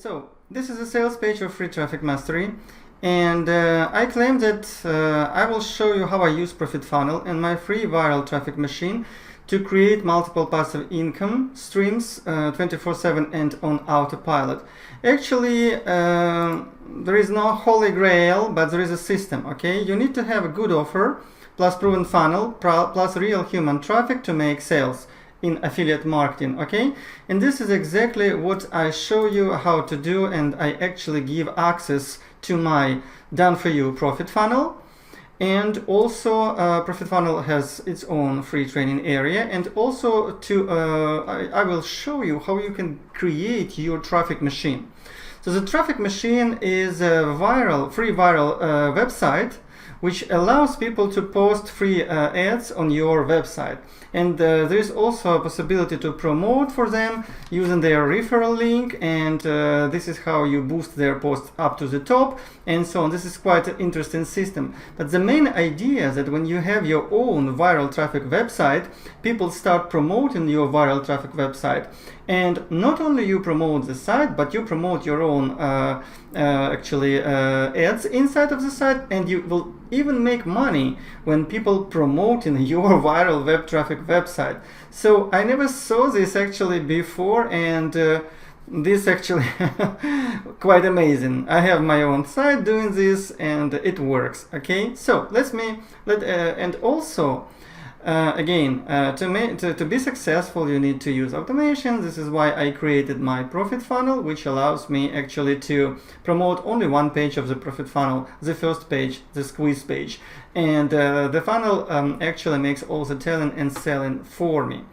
So this is a sales page of Free Traffic Mastery, and I claim that I will show you how I use ProfitFunnel and my free viral traffic machine to create multiple passive income streams 24/7 and on autopilot. Actually, there is no holy grail, but there is a system. Okay, you need to have a good offer plus proven funnel plus real human traffic to make sales in affiliate marketing. Okay, and this is exactly what I show you how to do, and I actually give access to my done for you ProfitFunnel. And also ProfitFunnel has its own free training area, and also I will show you how you can create your traffic machine. So the traffic machine is a free viral website which allows people to post free ads on your website, and there is also a possibility to promote for them using their referral link, and this is how you boost their posts up to the top and so on. This is quite an interesting system, but the main idea is that when you have your own viral traffic website, people start promoting your viral traffic website, and not only you promote the site, but you promote your own ads inside of the site, and you will even make money when people promoting your viral web traffic website. So I never saw this actually before, and this actually quite amazing. I have my own site doing this, and it works. Okay, so and also again, to be successful, you need to use automation. This is why I created my ProfitFunnel, which allows me actually to promote only one page of the ProfitFunnel, the first page, the squeeze page, and the funnel actually makes all the telling and selling for me.